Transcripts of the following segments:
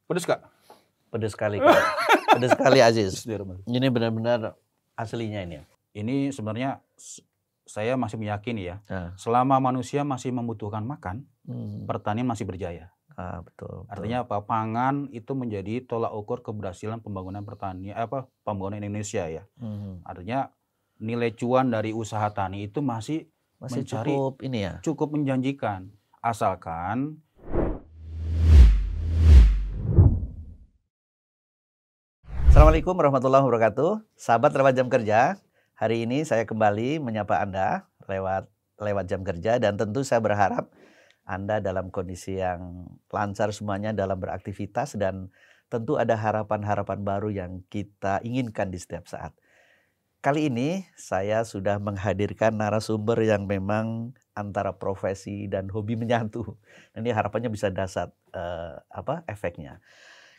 Pedes Kak? Pedes sekali, Kak. Pedes sekali Aziz. Bismillahirrahmanirrahim. Ini benar-benar aslinya ini. Ini sebenarnya saya masih meyakini ya, Nah, selama manusia masih membutuhkan makan, hmm. pertanian masih berjaya. Betul. Artinya apa? Pangan itu menjadi tolak ukur keberhasilan pembangunan pertanian, pembangunan Indonesia ya. Artinya nilai cuan dari usaha tani itu masih mencari cukup ini ya. cukup menjanjikan, asalkan Assalamualaikum warahmatullahi wabarakatuh. Sahabat lewat jam kerja, hari ini saya kembali menyapa Anda lewat jam kerja, dan tentu saya berharap Anda dalam kondisi yang lancar semuanya dalam beraktivitas, dan tentu ada harapan-harapan baru yang kita inginkan di setiap saat. Kali ini saya sudah menghadirkan narasumber yang memang antara profesi dan hobi menyatu. Ini harapannya bisa dahsyat efeknya.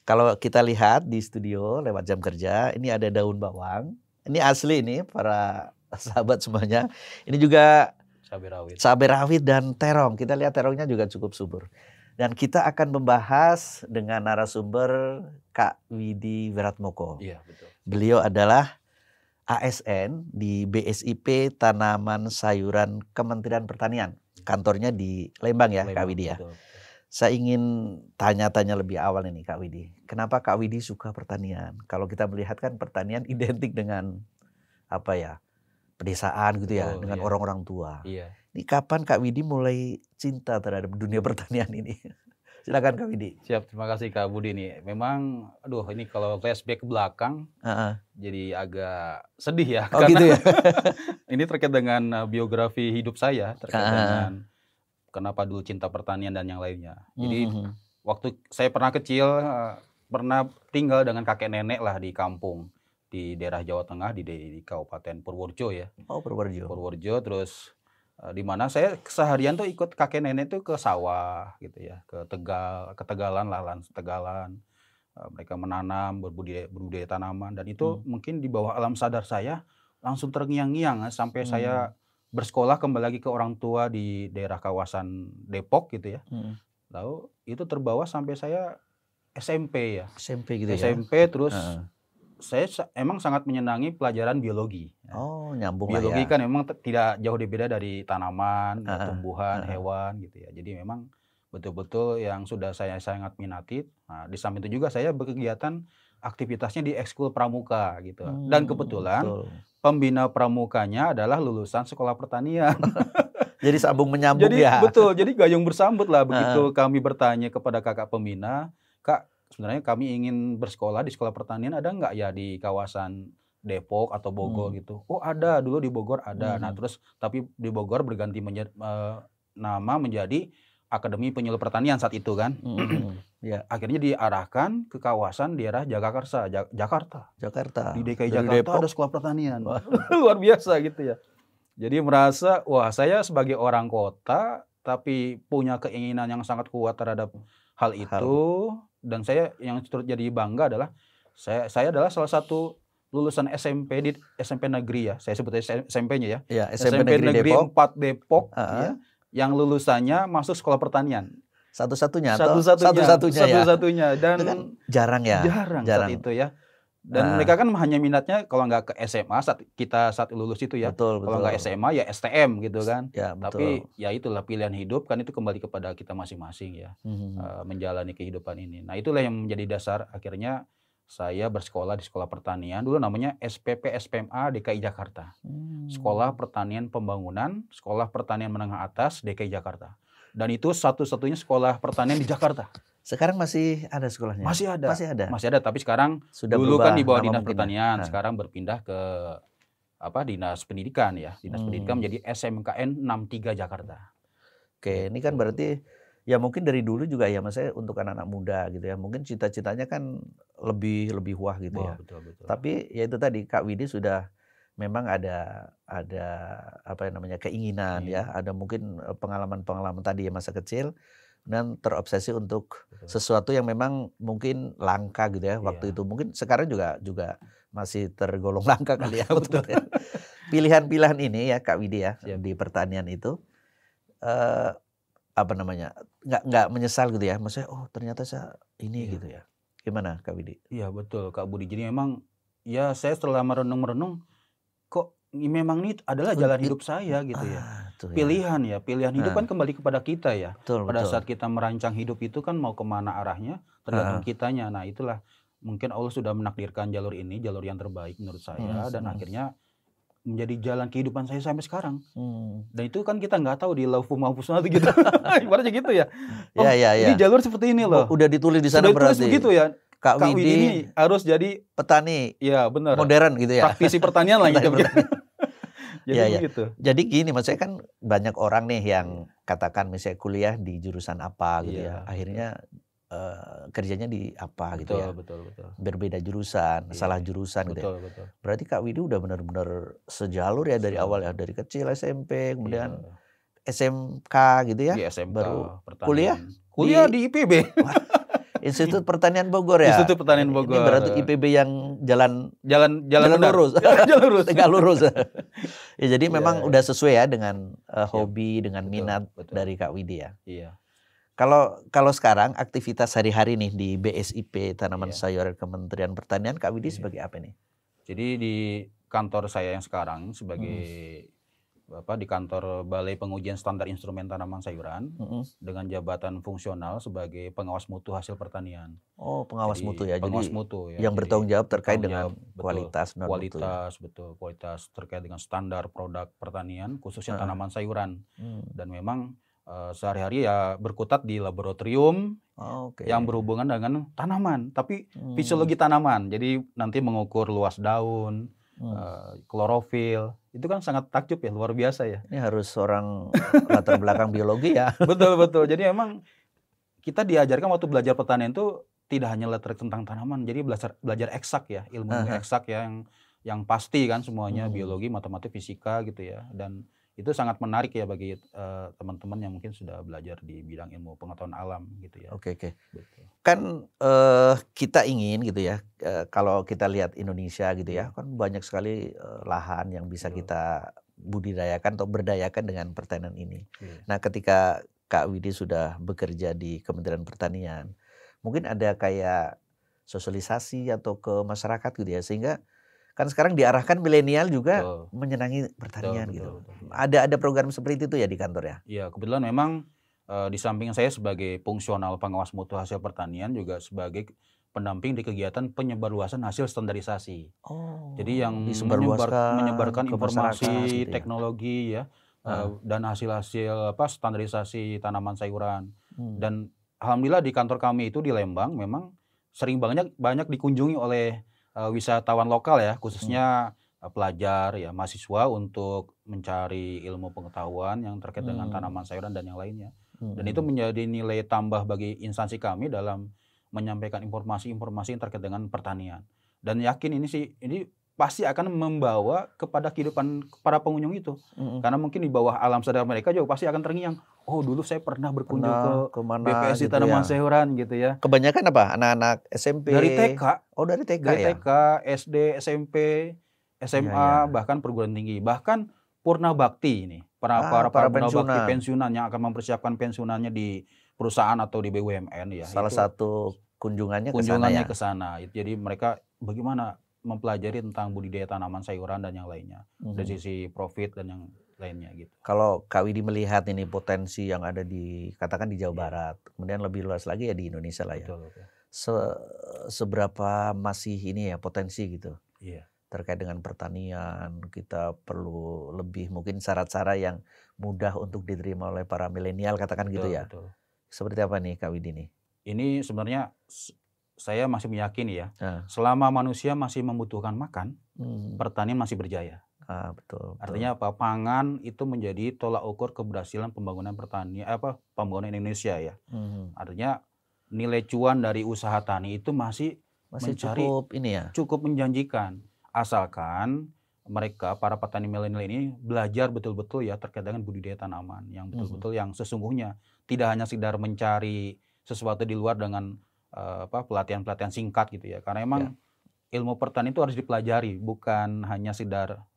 Kalau kita lihat di studio lewat jam kerja, ini ada daun bawang. Ini asli ini para sahabat semuanya. Ini juga cabai rawit dan terong. Kita lihat terongnya juga cukup subur. Dan kita akan membahas dengan narasumber Kak Widi Wiratmoko. Iya, betul. Beliau adalah ASN di BSIP Tanaman Sayuran Kementerian Pertanian. Kantornya di Lembang ya, Kak Widi ya. Betul. Saya ingin tanya-tanya lebih awal ini Kak Widi. Kenapa Kak Widi suka pertanian? Kalau kita melihat kan pertanian identik dengan pedesaan gitu ya, dengan orang-orang tua. Iya. Ini kapan Kak Widi mulai cinta terhadap dunia pertanian ini? Silakan Kak Widi. Siap, terima kasih Kak Budi nih. Memang, ini kalau flashback ke belakang, jadi agak sedih ya. Oh gitu ya? Ini terkait dengan biografi hidup saya, terkait dengan kenapa dulu cinta pertanian dan yang lainnya. Jadi waktu saya pernah kecil, pernah tinggal dengan kakek nenek lah di kampung. Di daerah Jawa Tengah, di Kabupaten Purworejo ya. Oh Purworejo. Purworejo, terus di mana saya keseharian tuh ikut kakek nenek tuh ke sawah gitu ya. Ke Tegalan lah, Tegalan. Mereka menanam, berbudidaya tanaman. Dan itu mungkin di bawah alam sadar saya langsung terngiang-ngiang sampai saya bersekolah kembali lagi ke orang tua di daerah kawasan Depok gitu ya. Lalu itu terbawa sampai saya SMP ya. SMP gitu ya. SMP terus saya emang sangat menyenangi pelajaran biologi. Oh, nyambung biologi lah ya. Kan memang tidak jauh berbeda dari tanaman, tumbuhan, hewan gitu ya. Jadi memang betul-betul yang sudah saya sangat minati. Nah, di samping itu juga saya berkegiatan aktivitasnya di ekskul pramuka gitu. Dan kebetulan pembina pramukanya adalah lulusan sekolah pertanian. Jadi sambung menyambung ya. Betul, jadi gayung bersambut lah. Begitu kami bertanya kepada kakak pembina, Kak, sebenarnya kami ingin bersekolah di sekolah pertanian, ada nggak ya di kawasan Depok atau Bogor gitu? Oh ada, dulu di Bogor ada. Nah terus tapi di Bogor berganti nama menjadi Akademi Penyuluh Pertanian saat itu kan. Akhirnya diarahkan ke kawasan daerah Jakarta. Di DKI Jakarta ada sekolah pertanian. Luar biasa gitu ya. Jadi merasa, wah saya sebagai orang kota tapi punya keinginan yang sangat kuat terhadap hal itu. Dan saya yang turut jadi bangga adalah saya adalah salah satu lulusan SMP di SMP negeri ya. Saya sebutnya SMP-nya ya. SMP Negeri 4 Depok ya, yang lulusannya masuk sekolah pertanian. Satu-satunya. Dan itu kan jarang ya. Jarang saat itu ya. Dan mereka kan hanya minatnya kalau nggak ke SMA saat lulus itu ya. Betul. Kalau nggak SMA ya STM gitu kan. Ya, tapi ya itulah pilihan hidup kan, itu kembali kepada kita masing-masing ya. Menjalani kehidupan ini. Nah itulah yang menjadi dasar akhirnya saya bersekolah di sekolah pertanian. Dulu namanya SPP SPMA DKI Jakarta. Sekolah Pertanian Pembangunan, Sekolah Pertanian Menengah Atas DKI Jakarta. Dan itu satu-satunya sekolah pertanian di Jakarta. Sekarang masih ada sekolahnya? Masih ada, tapi sekarang sudah dulu kan di bawah Dinas Pertanian, sekarang berpindah ke Dinas Pendidikan ya. Dinas Pendidikan menjadi SMKN 63 Jakarta. Oke, ini kan berarti ya mungkin dari dulu juga ya, maksudnya untuk anak-anak muda gitu ya. Mungkin cita-citanya kan lebih wah gitu ya. Betul. Tapi ya itu tadi Kak Widi sudah memang ada keinginan ya, ada mungkin pengalaman-pengalaman tadi ya masa kecil, dan terobsesi untuk sesuatu yang memang mungkin langka gitu ya waktu itu. Mungkin sekarang juga masih tergolong langka kali ya. Betul ya. Pilihan-pilihan ini ya Kak Widi ya di pertanian itu nggak menyesal gitu ya, maksudnya oh ternyata saya ini gitu ya. Gimana Kak Widi? Iya betul Kak Budi. Jadi memang ya saya setelah merenung-merenung kok memang ini adalah jalan hidup saya gitu ya. Tuh ya. Pilihan hidup kan kembali kepada kita ya. Betul, Pada betul. saat kita merancang hidup itu kan mau kemana arahnya tergantung kitanya. Nah itulah mungkin Allah sudah menakdirkan jalur ini, jalur yang terbaik menurut saya dan akhirnya menjadi jalan kehidupan saya sampai sekarang. Dan itu kan kita nggak tahu di lauhul mahfuz itu gitu. Ibaratnya gitu ya. Oh, ini jalur seperti ini loh. Udah ditulis di sana Sudah berarti. Ditulis begitu ya. Kak Widi ini harus jadi petani. Iya, benar. Modern gitu ya. Praktisi pertanian lah gitu. Jadi begitu. Jadi gini, maksudnya kan banyak orang nih yang katakan misalnya kuliah di jurusan apa gitu ya. Akhirnya kerjanya di apa gitu ya. Betul. Berbeda jurusan, salah jurusan gitu ya. Betul. Berarti Kak Widi udah benar-benar sejalur ya dari awal ya, dari kecil SMP, kemudian SMK gitu ya. Di SMK, baru pertanian. kuliah di IPB. Institut Pertanian Bogor ya. Institut Pertanian Bogor. Ini berarti IPB yang jalan lurus. Jalan lurus. Tegak lurus. Ya, jadi memang udah sesuai ya dengan hobi, dengan minat dari Kak Widi ya. Iya. Kalau sekarang aktivitas sehari-hari nih di BSIP Tanaman Sayuran Kementerian Pertanian, Kak Widi sebagai apa nih? Jadi di kantor saya yang sekarang sebagai di kantor Balai Pengujian Standar Instrumen Tanaman Sayuran dengan jabatan fungsional sebagai pengawas mutu hasil pertanian. Oh, pengawas mutu ya. Pengawas jadi mutu ya. yang bertanggung jawab terkait dengan kualitas kualitas terkait dengan standar produk pertanian khususnya tanaman sayuran. Dan memang sehari-hari ya berkutat di laboratorium yang berhubungan dengan tanaman, tapi fisiologi tanaman. Jadi nanti mengukur luas daun, klorofil, itu kan sangat takjub ya, luar biasa ya. Ini harus seorang latar belakang biologi ya. Betul. Jadi memang kita diajarkan waktu belajar pertanian itu tidak hanya tentang tanaman, jadi belajar eksak ya, ilmu eksak yang pasti kan semuanya, biologi, matematik, fisika gitu ya. Dan itu sangat menarik ya bagi teman-teman yang mungkin sudah belajar di bidang ilmu pengetahuan alam gitu ya. Oke. Kan kita ingin gitu ya, kalau kita lihat Indonesia gitu ya, kan banyak sekali lahan yang bisa kita budidayakan atau berdayakan dengan pertanian ini. Nah, ketika Kak Widi sudah bekerja di Kementerian Pertanian, mungkin ada kayak sosialisasi atau ke masyarakat gitu ya, sehingga kan sekarang diarahkan milenial juga menyenangi pertanian gitu. Ada program seperti itu ya di kantor ya? Iya, kebetulan memang di samping saya sebagai fungsional pengawas mutu hasil pertanian juga sebagai pendamping di kegiatan penyebarluasan hasil standarisasi. Jadi yang menyebarkan informasi, gitu teknologi ya, dan hasil-hasil standarisasi tanaman sayuran. Dan alhamdulillah di kantor kami itu di Lembang memang sering banyak dikunjungi oleh wisatawan lokal ya, khususnya pelajar ya, mahasiswa untuk mencari ilmu pengetahuan yang terkait dengan tanaman sayuran dan yang lainnya. Dan itu menjadi nilai tambah bagi instansi kami dalam menyampaikan informasi-informasi yang terkait dengan pertanian. Dan yakin ini pasti akan membawa kepada kehidupan para pengunjung itu. Karena mungkin di bawah alam sadar mereka juga pasti akan terngiang. Oh, dulu saya pernah berkunjung ke BPSI gitu Tanaman Sayuran gitu ya. Kebanyakan apa? Anak-anak SMP? Dari TK. Oh, dari TK dari ya? TK, SD, SMP, SMA, bahkan perguruan tinggi. Bahkan Purna Bakti ini. Para Purna Bakti pensiunan yang akan mempersiapkan pensiunannya di perusahaan atau di BUMN ya. Salah satu kunjungannya ke sana. Jadi mereka bagaimana mempelajari tentang budidaya tanaman sayuran dan yang lainnya. Dari sisi profit dan yang lainnya gitu. Kalau Kak Widi melihat ini potensi yang ada katakan di Jawa Barat, kemudian lebih luas lagi ya di Indonesia lah ya. Betul. Seberapa masih ini ya potensi gitu. Iya. Terkait dengan pertanian, kita perlu lebih mungkin syarat-syarat yang mudah untuk diterima oleh para milenial katakan gitu ya. Betul. Seperti apa nih Kak Widi nih? Ini sebenarnya saya masih meyakini ya, selama manusia masih membutuhkan makan, pertanian masih berjaya. Betul. Artinya apa? Pangan itu menjadi tolak ukur keberhasilan pembangunan pertanian pembangunan Indonesia ya. Artinya nilai cuan dari usaha tani itu masih cukup menjanjikan, asalkan mereka para petani milenial ini belajar betul-betul ya terkait dengan budidaya tanaman yang betul-betul yang sesungguhnya, tidak hanya sekedar mencari sesuatu di luar dengan pelatihan-pelatihan singkat gitu ya. Karena emang ilmu pertanian itu harus dipelajari, bukan hanya sekedar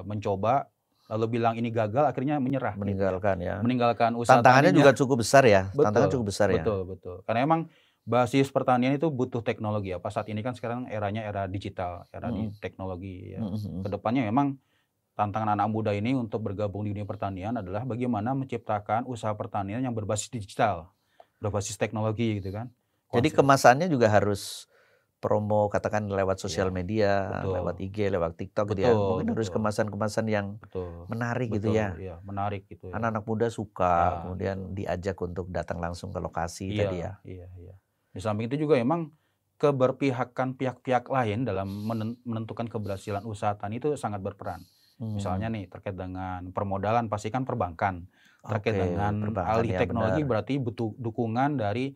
mencoba lalu bilang ini gagal akhirnya menyerah. Meninggalkan gitu ya. Ya. Meninggalkan usaha tantangannya taninya. juga cukup besar ya. Tantangan cukup besar ya. Betul. Karena emang basis pertanian itu butuh teknologi apa saat ini kan sekarang eranya era digital, era di teknologi ya. Kedepannya memang tantangan anak muda ini untuk bergabung di dunia pertanian adalah bagaimana menciptakan usaha pertanian yang berbasis digital, berbasis teknologi gitu kan. Jadi kemasannya juga harus promo katakan lewat sosial Ya, media, betul. lewat IG, lewat TikTok gitu ya. Betul, Mungkin harus betul. kemasan-kemasan yang Betul. menarik gitu Betul, ya. iya, menarik gitu ya. Anak-anak muda suka, Ya, kemudian betul. diajak untuk datang langsung ke lokasi Iya, tadi ya. iya, iya. Di samping itu juga memang keberpihakan pihak-pihak lain dalam menentukan keberhasilan usaha tani itu sangat berperan. Misalnya nih terkait dengan permodalan pasti kan perbankan. Terkait Oke, dengan perbankan alih ya teknologi benar. berarti butuh dukungan dari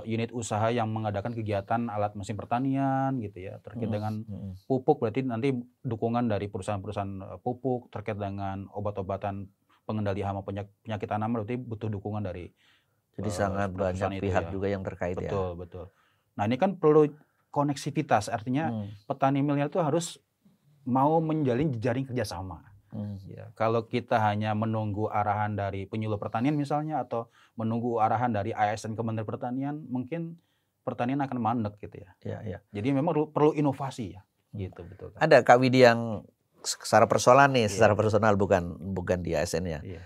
unit usaha yang mengadakan kegiatan alat mesin pertanian gitu ya. Terkait dengan pupuk berarti nanti dukungan dari perusahaan-perusahaan pupuk. Terkait dengan obat-obatan pengendali hama penyakit tanaman berarti butuh dukungan dari Jadi sangat banyak perusahaan itu pihak ya. juga yang terkait ya. Betul, betul. Nah ini kan perlu koneksivitas, artinya petani milenial itu harus mau menjalin jejaring kerjasama. Ya, kalau kita hanya menunggu arahan dari penyuluh pertanian misalnya atau menunggu arahan dari ASN Kementerian Pertanian, mungkin pertanian akan mandek gitu ya. Iya. Jadi memang perlu inovasi ya. Gitu betul. Kan? Ada Kak Widi yang secara personal nih, secara personal bukan di ASN ya. Iya.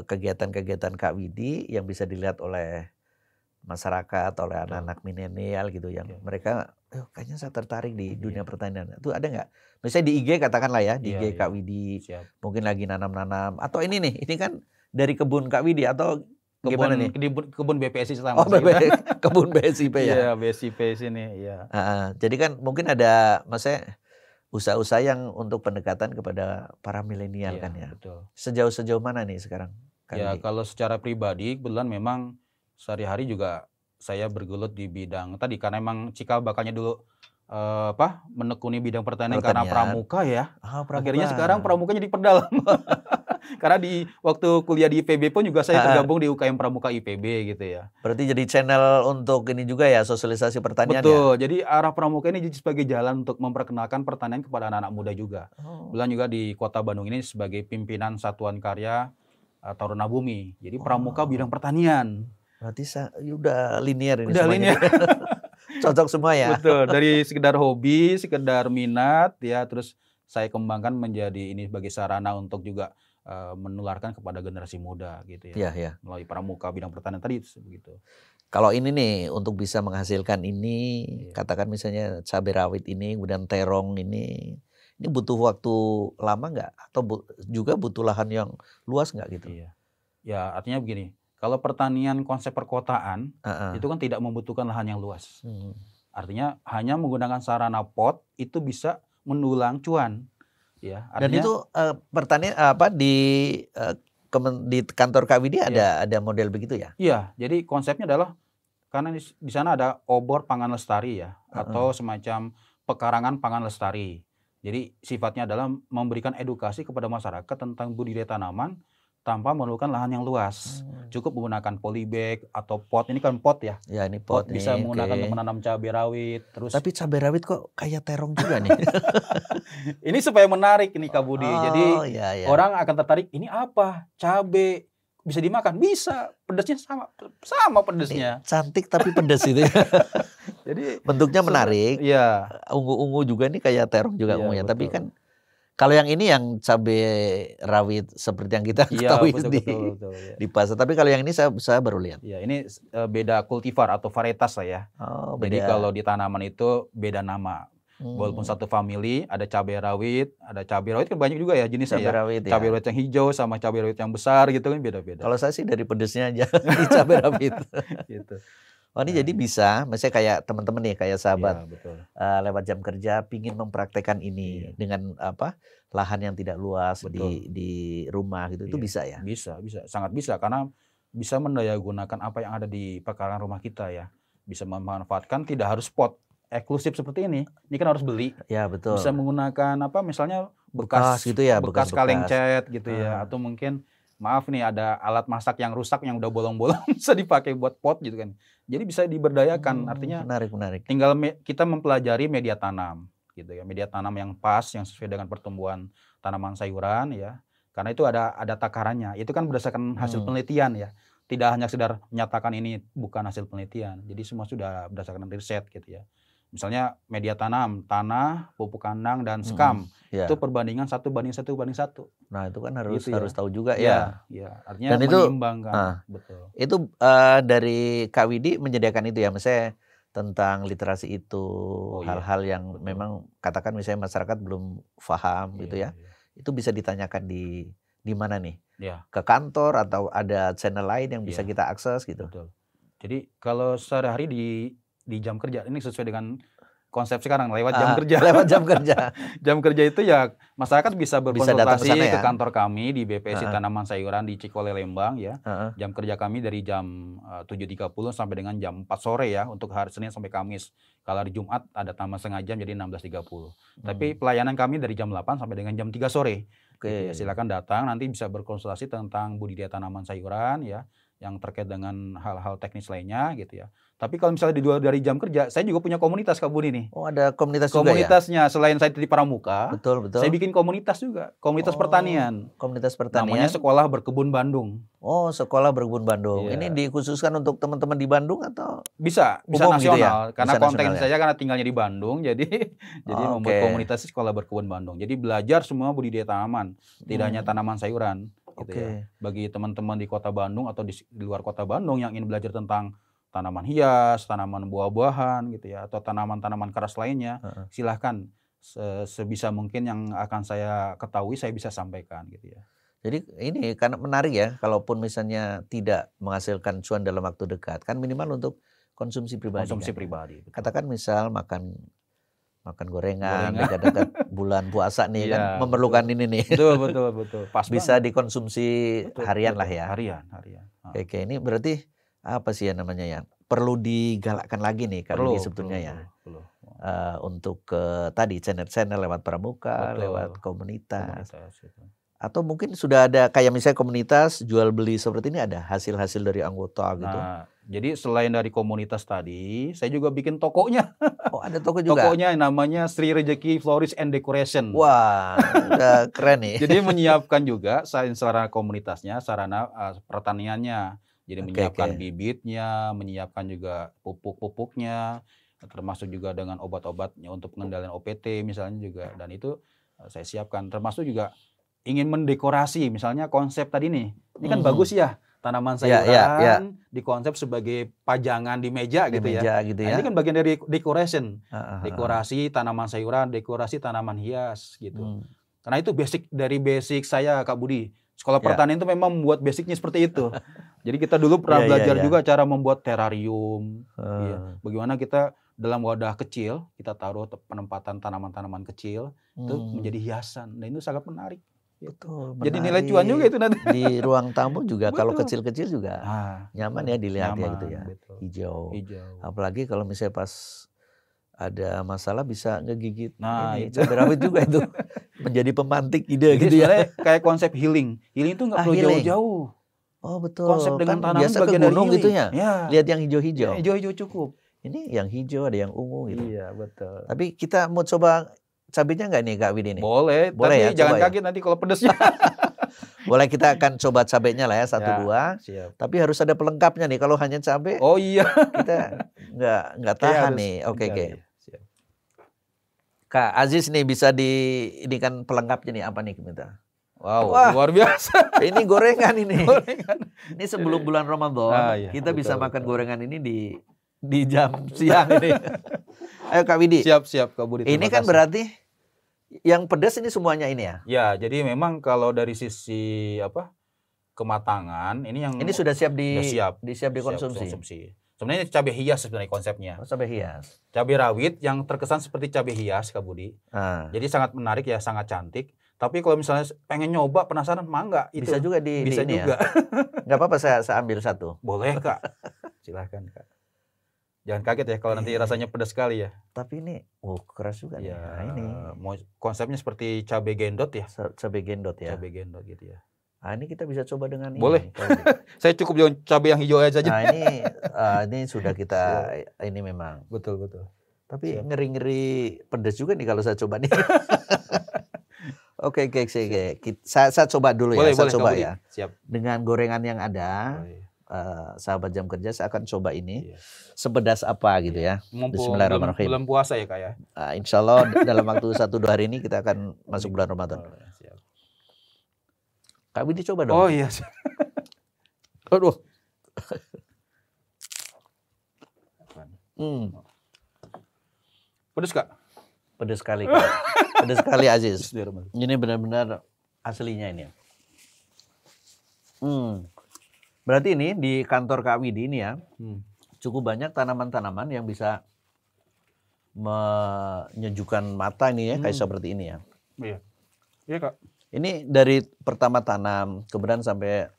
Kegiatan-kegiatan Kak Widi yang bisa dilihat oleh masyarakat, oleh anak-anak milenial gitu yang mereka kayaknya saya tertarik di dunia pertanian. Itu ada nggak? Misalnya di IG katakanlah ya, di IG Kak Widi mungkin lagi nanam-nanam atau ini kan dari kebun Kak Widi atau gimana nih? Kebun BPSI selama kebun BSIP ya. Iya, BSIP sini, iya. Jadi kan mungkin ada maksudnya usaha-usaha yang untuk pendekatan kepada para milenial kan ya. Betul. Sejauh mana nih sekarang? Ya, kalau secara pribadi kebetulan memang sehari-hari juga saya bergelut di bidang tadi karena emang cikal bakalnya dulu menekuni bidang pertanian karena pramuka ya. Akhirnya sekarang pramukanya diperdalam. Karena di waktu kuliah di IPB pun juga saya tergabung di UKM Pramuka IPB gitu ya. Berarti jadi channel untuk ini juga ya, sosialisasi pertanian. Betul, ya? Jadi arah pramuka ini jadi sebagai jalan untuk memperkenalkan pertanian kepada anak-anak muda juga. Kebetulan juga di Kota Bandung ini sebagai pimpinan Satuan Karya Taruna Bumi. Jadi pramuka bidang pertanian. Berarti udah linear ini udah semuanya. Cocok semua ya. Betul, dari sekedar hobi, sekedar minat ya, terus saya kembangkan menjadi ini sebagai sarana untuk juga menularkan kepada generasi muda gitu ya. Iya. Melalui pramuka bidang pertanian tadi begitu. Kalau ini nih untuk bisa menghasilkan ini, katakan misalnya cabai rawit ini, kemudian terong ini butuh waktu lama nggak? Atau juga butuh lahan yang luas nggak gitu? Iya. Ya artinya begini, kalau pertanian konsep perkotaan itu kan tidak membutuhkan lahan yang luas. Artinya hanya menggunakan sarana pot itu bisa mendulang cuan. Ya, artinya, dan itu pertanian di kantor Kak Widi ada model begitu ya? Iya, jadi konsepnya adalah karena di sana ada obor pangan lestari ya, atau semacam pekarangan pangan lestari. Jadi sifatnya adalah memberikan edukasi kepada masyarakat tentang budidaya tanaman tanpa memerlukan lahan yang luas. Cukup menggunakan polybag atau pot. Ini kan pot ya. Ya, ini pot nih, bisa menggunakan untuk menanam cabai rawit. Terus tapi cabai rawit kok kayak terong juga nih. Ini supaya menarik nih Kak Budi. Jadi orang akan tertarik, ini apa? Cabai bisa dimakan? Bisa. Pedasnya sama pedasnya. Cantik tapi pedas itu. Jadi bentuknya menarik. Iya. Ungu-ungu juga nih kayak terong juga ungunya. Tapi kan kalau yang ini yang cabai rawit seperti yang kita ketahui di pasar. Tapi kalau yang ini saya baru lihat. Ya, ini beda kultivar atau varietas lah ya. Jadi kalau di tanaman itu beda nama. Walaupun satu family, ada cabai rawit kan banyak juga ya jenisnya cabai rawit, cabai rawit yang hijau sama cabai rawit yang besar gitu kan beda-beda. Kalau saya sih dari pedesnya aja di cabai rawit. Gitu. Oh ini jadi bisa, misalnya kayak teman-teman nih, kayak sahabat lewat jam kerja pingin mempraktekkan ini dengan lahan yang tidak luas di rumah gitu, itu bisa ya? Bisa, sangat bisa karena bisa mendayagunakan apa yang ada di pekarangan rumah kita ya. Bisa memanfaatkan, tidak harus pot eksklusif seperti ini kan harus beli. Ya betul. Bisa menggunakan misalnya bekas gitu ya, bekas kaleng cat gitu ya, atau mungkin maaf nih ada alat masak yang rusak yang udah bolong-bolong bisa dipakai buat pot gitu kan. Jadi bisa diberdayakan, artinya menarik. Tinggal kita mempelajari media tanam gitu ya, media tanam yang pas yang sesuai dengan pertumbuhan tanaman sayuran ya. Karena itu ada takarannya. Itu kan berdasarkan hasil penelitian ya. tidak hanya sekedar menyatakan ini bukan hasil penelitian. Jadi semua sudah berdasarkan riset gitu ya. Misalnya media tanam, tanah, pupuk kandang dan sekam. Itu perbandingan 1:1:1. Nah, itu kan harus Gitu ya. harus tahu juga ya. Iya, artinya Dan itu menyeimbangkan. Betul. Itu dari Kak Widi menyediakan itu ya, misalnya tentang literasi itu, hal-hal yang memang katakan misalnya masyarakat belum paham gitu ya. Itu bisa ditanyakan di mana nih? Ke kantor atau ada channel lain yang bisa kita akses gitu. Betul. Jadi kalau sehari-hari di jam kerja, ini sesuai dengan konsep sekarang lewat jam kerja. Lewat jam kerja. Jam kerja itu ya masyarakat bisa berkonsultasi ke ya? kantor kami di BPSI Tanaman Sayuran di Cikole Lembang ya. Jam kerja kami dari jam 7.30 sampai dengan jam 4 sore ya untuk hari Senin sampai Kamis. Kalau hari Jumat ada tambah setengah jam jadi 16.30. Tapi pelayanan kami dari jam 8 sampai dengan jam 3 sore. Gitu ya, silakan datang nanti bisa berkonsultasi tentang budidaya tanaman sayuran ya yang terkait dengan hal-hal teknis lainnya gitu ya. Tapi kalau misalnya di luar dari jam kerja, saya juga punya komunitas Kak Budi nih. Oh, ada komunitas juga ya? Komunitasnya selain saya di Pramuka, betul. Saya bikin komunitas juga, komunitas pertanian. Komunitas pertanian. Namanya Sekolah Berkebun Bandung. Oh, Sekolah Berkebun Bandung. Ini dikhususkan untuk teman-teman di Bandung atau bisa nasional gitu ya? Karena bisa konten nasional saya karena tinggalnya di Bandung, jadi membuat komunitas Sekolah Berkebun Bandung. Jadi belajar semua budidaya tanaman, tidak hanya tanaman sayuran. Gitu ya. Bagi teman-teman di Kota Bandung atau di luar Kota Bandung yang ingin belajar tentang tanaman hias, tanaman buah-buahan gitu ya, atau tanaman-tanaman keras lainnya, silahkan sebisa mungkin yang akan saya ketahui saya bisa sampaikan gitu ya. Jadi ini karena menarik ya, kalaupun misalnya tidak menghasilkan cuan dalam waktu dekat, kan minimal untuk konsumsi pribadi. Konsumsi pribadi. Betul. Katakan misal makan gorengan. Dekat-dekat bulan puasa nih kan memerlukan ini nih. Betul. Pas bisa dikonsumsi harian lah ya. Harian. Oke, ini berarti apa sih ya namanya ya? Perlu digalakkan lagi nih kali ini sebetulnya ya. Untuk tadi channel-channel lewat Pramuka, lewat komunitas. Atau mungkin sudah ada kayak misalnya komunitas jual beli seperti ini ada hasil-hasil dari anggota gitu. Nah, jadi selain dari komunitas tadi, saya juga bikin tokonya. Oh, ada toko juga? Tokonya namanya Sri Rejeki Florist and Decoration. Wah, udah keren nih. Jadi menyiapkan juga selain sarana komunitasnya, sarana pertaniannya. Jadi menyiapkan bibitnya, menyiapkan juga pupuk-pupuknya, termasuk juga dengan obat-obatnya untuk pengendalian OPT misalnya juga. Dan itu saya siapkan. Termasuk juga ingin mendekorasi, misalnya konsep tadi nih. Ini kan bagus ya, tanaman sayuran dikonsep sebagai pajangan di meja gitu ya. Gitu Nah, ini kan bagian dari decoration. Dekorasi tanaman sayuran, dekorasi tanaman hias gitu. Karena itu dari basic saya Kak Budi. Sekolah pertanian itu memang membuat basicnya seperti itu. Jadi kita dulu pernah belajar juga cara membuat terarium. Bagaimana kita dalam wadah kecil, kita taruh penempatan tanaman-tanaman kecil, itu menjadi hiasan. Dan itu sangat menarik. Betul. Jadi nilai cuan juga itu nanti. Di ruang tamu juga kalau kecil-kecil juga nyaman ya dilihat ya gitu ya. Hijau. Apalagi kalau misalnya pas ada masalah bisa ngegigit cabai rawit juga itu. Menjadi pemantik ide gitu ya. Kayak konsep healing. Healing itu nggak perlu jauh-jauh. Oh betul. Konsep dengan tanaman biasa ke gunung gitu ya. Lihat yang hijau-hijau. Hijau-hijau cukup. Ini yang hijau ada yang ungu gitu. Iya betul. Tapi kita mau coba cabenya nggak nih Kak Widi nih? Boleh tapi ya, jangan kaget nanti kalau pedesnya. Boleh, kita akan coba cabenya lah ya, 1-2. Siap. Tapi harus ada pelengkapnya nih. Kalau hanya cabai, oh iya, kita nggak tahan nih. Oke. Kak Aziz nih bisa ini kan pelengkapnya nih apa nih kita? Wow, luar biasa. Ini gorengan ini. Ini sebelum bulan Ramadan, kita bisa makan gorengan ini di jam siang ini. Ayo Kak Widi. Siap Kak Budi. Ini kan berarti yang pedas ini semuanya ini ya? Ya, jadi memang kalau dari sisi kematangan ini sudah siap dikonsumsi. Sebenarnya cabai hias sebenarnya konsepnya. Oh, cabai hias. Cabai rawit yang terkesan seperti cabai hias Kak Budi. Jadi sangat menarik ya, sangat cantik. Tapi kalau misalnya pengen nyoba, penasaran, mangga itu. Bisa juga bisa juga. Nggak apa-apa saya ambil satu. Boleh Kak. Silahkan Kak. Jangan kaget ya kalau nanti rasanya pedas sekali ya. Tapi ini keras juga ya, nih. Nah, ini konsepnya seperti cabai gendot ya. Cabai gendot ya. Cabai gendot gitu ya. Nah, ini kita bisa coba dengan boleh. Saya cukup dengan cabai yang hijau aja. Nah, ini sudah kita ini memang. Betul. Tapi ngeri-ngeri pedas juga nih kalau saya coba nih. Oke. Saya coba dulu ya. Saya coba ya. Siap. Dengan gorengan yang ada. sahabat jam kerja, saya akan coba ini Iya. sepedas apa gitu ya. Mumpung Bismillahirrahmanirrahim. belum puasa ya Kak ya. Insya Allah dalam waktu 1-2 hari ini kita akan masuk bulan Ramadan. Oh, ya, siap. Kak Widi coba dong. Oh iya. Aduh. Pedes Kak? Pedas sekali, Kak. Pedas sekali Aziz. Bismillahirrahmanirrahim. Ini benar-benar aslinya ini. Berarti ini di kantor Kak Widi ini ya, cukup banyak tanaman-tanaman yang bisa menyejukkan mata ini ya, kayak seperti ini ya. Iya. Iya Kak. Ini dari pertama tanam, kemudian sampai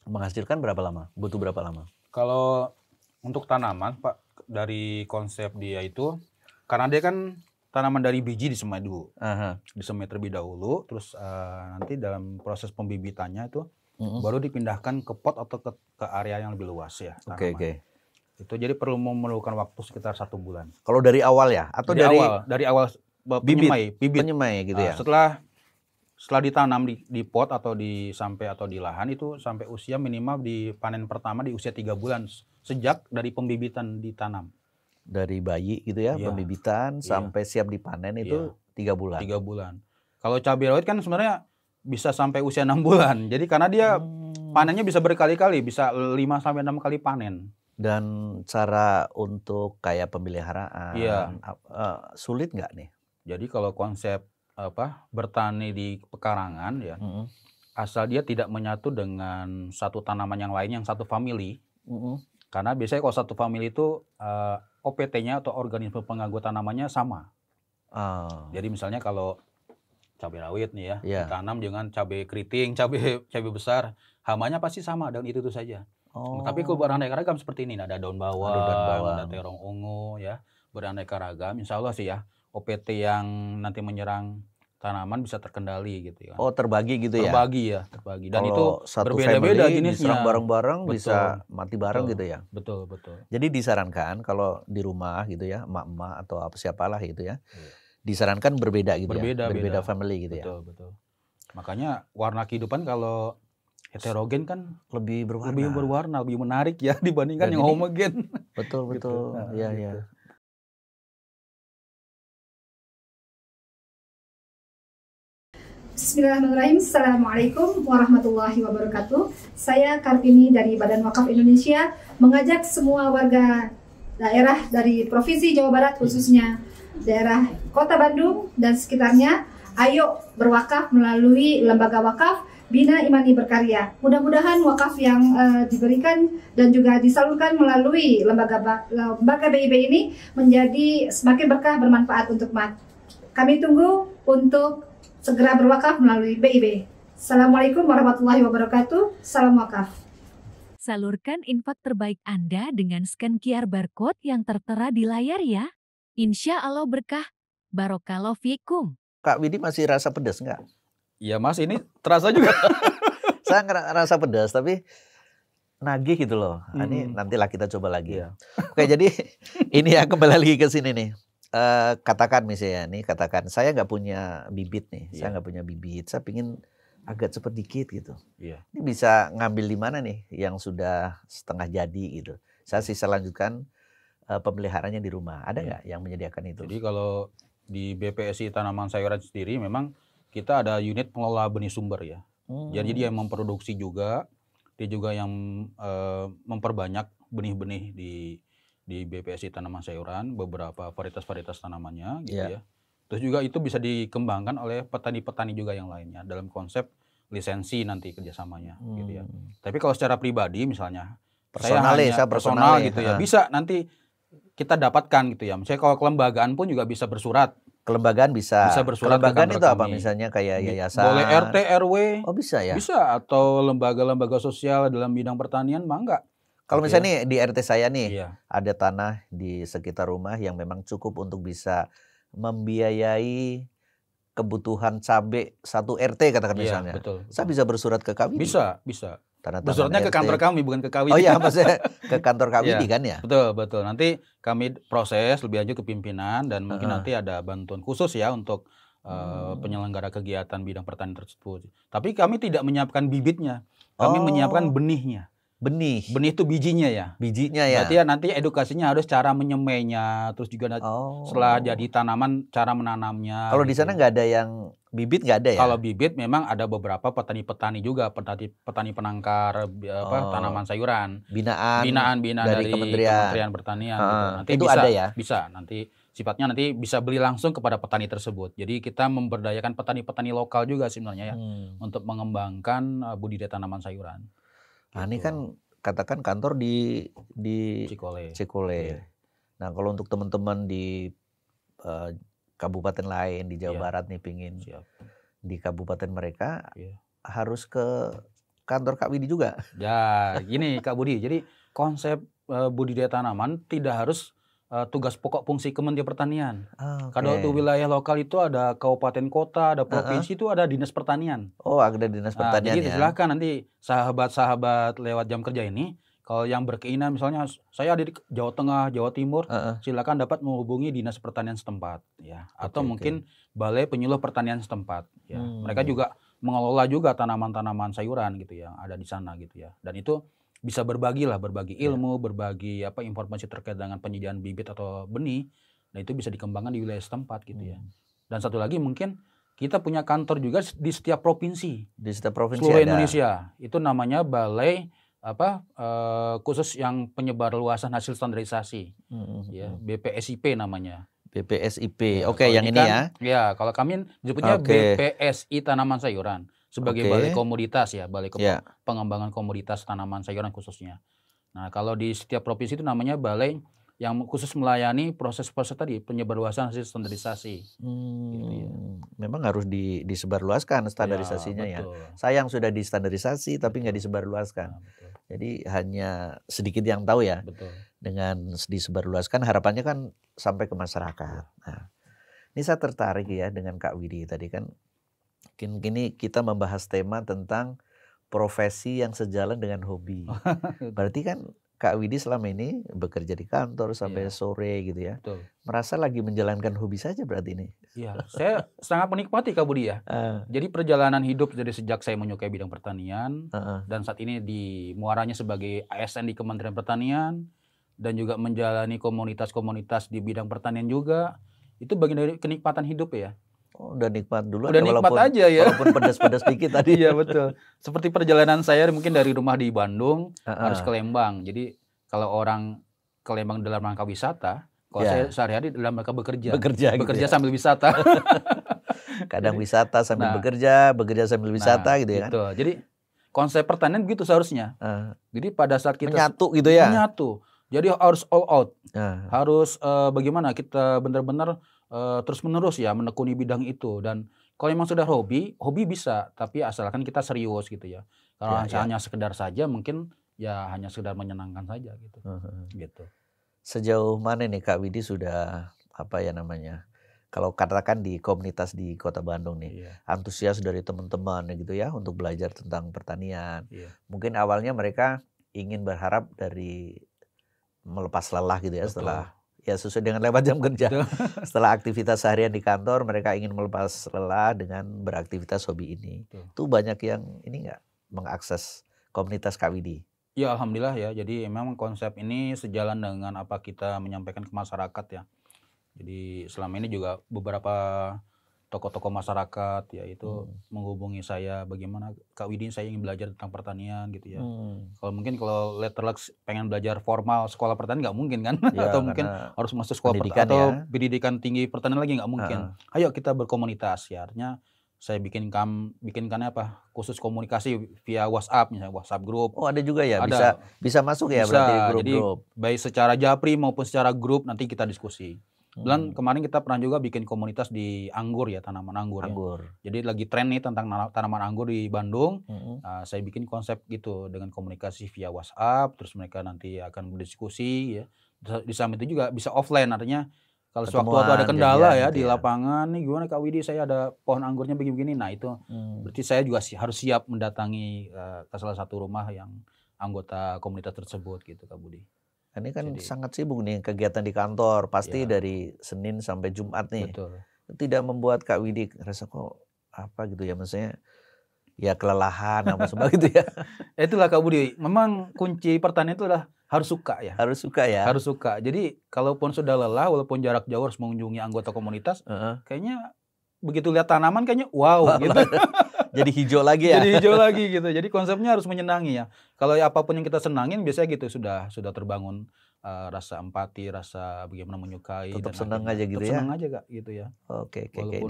menghasilkan berapa lama? Butuh berapa lama? Kalau untuk tanaman Pak, dari konsep dia itu, karena dia kan tanaman dari biji disemai dulu. Disemai terlebih dahulu, terus nanti dalam proses pembibitannya itu baru dipindahkan ke pot atau ke area yang lebih luas ya. Oke. Itu jadi perlu memerlukan waktu sekitar 1 bulan. Kalau dari awal ya? Atau dari awal bibit. Penyemai gitu ya? Setelah ditanam di pot atau di lahan itu sampai usia minimal di panen pertama di usia 3 bulan sejak dari pembibitan ditanam. Dari bayi gitu ya, Iya. pembibitan sampai siap dipanen itu 3 bulan. 3 bulan. Kalau cabai rawit kan sebenarnya bisa sampai usia 6 bulan. Jadi karena dia panennya bisa berkali-kali, bisa 5-6 kali panen. Dan cara untuk kayak pemeliharaan, sulit nggak nih? Jadi kalau konsep bertani di pekarangan ya, asal dia tidak menyatu dengan satu tanaman yang lain yang satu famili. Karena biasanya kalau satu famili itu OPT-nya atau organisme pengganggu tanamannya sama. Jadi misalnya kalau cabai rawit nih ya, ditanam dengan cabai keriting, cabai besar, hamanya pasti sama dan itu saja. Tapi kalau beraneka ragam seperti ini, ada daun bawang, ada terong ungu ya, beraneka ragam, insya Allah sih ya, OPT yang nanti menyerang tanaman bisa terkendali gitu ya. Oh, terbagi gitu ya? Terbagi. Dan itu satu berbeda-beda family jenisnya. diserang bareng-bareng bisa mati bareng gitu ya? Betul. Jadi disarankan kalau di rumah gitu ya, emak-emak atau siapalah gitu ya, disarankan berbeda gitu ya? Berbeda family gitu ya? Betul. Makanya warna kehidupan kalau heterogen kan lebih berwarna, lebih menarik ya dibandingkan yang homogen. Betul. Iya. Gitu. Bismillahirrahmanirrahim. Assalamualaikum warahmatullahi wabarakatuh. Saya Kartini dari Badan Wakaf Indonesia mengajak semua warga daerah dari Provinsi Jawa Barat, khususnya daerah Kota Bandung dan sekitarnya, ayo berwakaf melalui Lembaga Wakaf Bina Imani Berkarya. Mudah-mudahan wakaf yang diberikan dan juga disalurkan melalui lembaga BIB ini menjadi semakin berkah, bermanfaat untuk umat. Kami tunggu untuk segera berwakaf melalui BIB. Assalamualaikum warahmatullahi wabarakatuh. Salam wakaf. Salurkan infak terbaik Anda dengan scan QR barcode yang tertera di layar ya. Insya Allah berkah. Barokallahu fikum. Kak Widi masih rasa pedas nggak? Iya Mas, ini terasa juga. Saya ngerasa pedas, tapi nagih gitu loh. Ini nantilah kita coba lagi ya. Oke, jadi ini ya kembali lagi ke sini nih. Katakan misalnya nih, saya nggak punya bibit nih, saya nggak punya bibit, saya pingin agak cepet dikit gitu. Ini bisa ngambil di mana nih yang sudah setengah jadi gitu. Saya sisa lanjutkan pemeliharaannya di rumah. Ada nggak yang menyediakan itu? Jadi kalau di BPSI Tanaman Sayuran sendiri memang kita ada unit pengelola benih sumber ya. Jadi dia yang memproduksi juga, dia juga yang memperbanyak benih-benih di BPSI Tanaman Sayuran, beberapa varietas-varietas tanamannya gitu ya. Terus juga itu bisa dikembangkan oleh petani-petani juga yang lainnya dalam konsep lisensi nanti kerjasamanya gitu ya. Tapi kalau secara pribadi misalnya, personal gitu ya, bisa nanti kita dapatkan gitu ya. Misalnya kalau kelembagaan pun juga bisa bersurat. Kelembagaan bisa bersurat. Kelembagaan itu apa? Misalnya kayak yayasan. Boleh RT, RW. Oh bisa ya? Bisa, atau lembaga-lembaga sosial dalam bidang pertanian, enggak. Kalau misalnya nih di RT saya nih, ada tanah di sekitar rumah yang memang cukup untuk bisa membiayai kebutuhan cabai satu RT katakan misalnya. Betul. Saya bisa bersurat ke Kak Widi? Bisa. Bersuratnya ke kantor kami, bukan ke Kak Widi. Oh iya, maksudnya ke kantor Kak Widi kan ya? Betul. Nanti kami proses lebih lanjut ke pimpinan dan mungkin nanti ada bantuan khusus ya untuk penyelenggara kegiatan bidang pertanian tersebut. Tapi kami tidak menyiapkan bibitnya, kami menyiapkan benihnya. Benih. Benih itu bijinya ya. Bijinya ya. Berarti ya nanti edukasinya harus cara menyemainya, terus juga setelah jadi tanaman cara menanamnya. Kalau di gitu sana ya. nggak ada yang bibit, nggak ada ya? Kalau bibit memang ada beberapa petani-petani juga, petani penangkar tanaman sayuran. Binaan dari Kementerian Pertanian gitu. Nanti itu bisa, ada ya? Bisa nanti sifatnya nanti bisa beli langsung kepada petani tersebut. Jadi kita memberdayakan petani-petani lokal juga sebenarnya ya untuk mengembangkan budidaya tanaman sayuran. Nah, ini kan katakan kantor di Cikole. Iya. Nah, kalau untuk teman-teman di kabupaten lain di Jawa Barat nih pingin di kabupaten mereka harus ke kantor Kak Widi juga. Ya, gini Kak Budi. Jadi konsep budidaya tanaman tidak harus tugas pokok fungsi Kementerian Pertanian. Kalau untuk wilayah lokal itu ada kabupaten kota, ada provinsi itu ada dinas pertanian. Oh, ada dinas pertanian jadi silakan nanti sahabat-sahabat lewat jam kerja ini, kalau yang berkeinginan misalnya saya ada di Jawa Tengah, Jawa Timur, silakan dapat menghubungi dinas pertanian setempat, ya, atau mungkin balai penyuluh pertanian setempat. Ya. Mereka juga mengelola juga tanaman-tanaman sayuran gitu yang ada di sana gitu ya. Dan itu bisa berbagi ilmu, berbagi informasi terkait dengan penyediaan bibit atau benih, dan itu bisa dikembangkan di wilayah setempat gitu ya. Dan satu lagi mungkin kita punya kantor juga di setiap provinsi. Di setiap provinsi seluruh Indonesia. Itu namanya balai khusus yang penyebar luasan hasil standarisasi. Ya, BPSIP namanya. BPSIP. Oke, yang ini kan, ya. Ya, kalau kami disebutnya BPSI tanaman sayuran. Sebagai balai komoditas ya, balai pengembangan komoditas tanaman sayuran khususnya. Nah, kalau di setiap provinsi itu namanya balai yang khusus melayani proses-proses tadi penyebarluasan hasil standarisasi. Gitu ya. Memang harus disebarluaskan standarisasinya ya. Sayang sudah distandarisasi tapi nggak disebarluaskan. Jadi hanya sedikit yang tahu ya. Dengan disebarluaskan harapannya kan sampai ke masyarakat. Nah, ini saya tertarik ya dengan Kak Widi tadi kan. Kini kita membahas tema tentang profesi yang sejalan dengan hobi. Berarti kan Kak Widi selama ini bekerja di kantor sampai sore gitu ya. Betul. Merasa lagi menjalankan hobi saja berarti ini. Iya, saya sangat menikmati Kak Budi ya. Jadi perjalanan hidup dari sejak saya menyukai bidang pertanian dan saat ini di muaranya sebagai ASN di Kementerian Pertanian dan juga menjalani komunitas-komunitas di bidang pertanian juga, itu bagian dari kenikmatan hidup ya. Oh, udah nikmat dulu. Udah nikmat aja ya. Walaupun pedas-pedas dikit tadi. Iya betul. Seperti perjalanan saya mungkin dari rumah di Bandung harus ke Lembang. Jadi kalau orang ke Lembang dalam rangka wisata, kalau saya sehari-hari dalam rangka bekerja gitu ya? sambil wisata. Kadang wisata sambil bekerja sambil wisata gitu ya kan. Betul. Jadi konsep pertanian begitu seharusnya. Jadi pada saat kita menyatu gitu ya. Menyatu. Jadi harus all out. Harus bagaimana kita benar-benar terus-menerus ya menekuni bidang itu. Dan kalau memang sudah hobi bisa, tapi asalkan kita serius gitu ya. Kalau hanya sekedar saja mungkin ya hanya sekedar menyenangkan saja gitu. Gitu. Sejauh mana nih Kak Widi sudah kalau katakan di komunitas di Kota Bandung nih, antusias dari teman-teman gitu ya untuk belajar tentang pertanian. Mungkin awalnya mereka ingin berharap dari melepas lelah gitu ya. Betul. Setelah ya sesuai dengan lewat jam kerja. Setelah aktivitas seharian di kantor, mereka ingin melepas lelah dengan beraktivitas hobi ini. Itu banyak yang ini nggak mengakses komunitas Kak Widi? Ya alhamdulillah ya. Jadi memang konsep ini sejalan dengan apa kita menyampaikan ke masyarakat ya. Jadi selama ini juga beberapa tokoh-tokoh masyarakat ya itu menghubungi saya, bagaimana Kak Widi saya ingin belajar tentang pertanian gitu ya. Kalau letterlux pengen belajar formal sekolah pertanian nggak mungkin kan, atau mungkin harus masuk sekolah atau pendidikan tinggi pertanian lagi nggak mungkin. Ayo kita berkomunitas ya, artinya saya bikinkan khusus komunikasi via WhatsApp, misalnya WhatsApp grup. Oh ada juga ya, bisa masuk ya berarti grup-grup. Jadi baik secara japri maupun secara grup nanti kita diskusi. Dan kemarin kita pernah juga bikin komunitas di anggur ya, tanaman anggur. Ya. Jadi lagi tren nih tentang tanaman anggur di Bandung. Saya bikin konsep gitu dengan komunikasi via WhatsApp, terus mereka nanti akan berdiskusi ya. Di samping itu juga bisa offline, artinya kalau sewaktu-waktu ada kendala ya di lapangan nih, gimana Kak Widi saya ada pohon anggurnya begini-begini. Nah itu berarti saya juga harus siap mendatangi ke salah satu rumah yang anggota komunitas tersebut gitu Kak Budi. Ini kan sangat sibuk nih kegiatan di kantor, pasti dari Senin sampai Jumat nih. Betul. Tidak membuat Kak Widi rasa kok gitu ya, maksudnya ya kelelahan apa semua gitu ya. Itulah Kak Budi, memang kunci pertanian itu adalah harus suka ya. Harus suka ya. Harus suka. Jadi kalaupun sudah lelah, walaupun jarak jauh harus mengunjungi anggota komunitas, kayaknya begitu lihat tanaman kayaknya wow gitu. Jadi hijau lagi ya. Jadi hijau lagi gitu. Jadi konsepnya harus menyenangi ya. Kalau apapun yang kita senangin biasanya gitu sudah terbangun rasa empati, rasa bagaimana menyukai. Tetap dan senang akhirnya aja gitu tetap ya. senang aja Kak gitu ya. Oke. Walaupun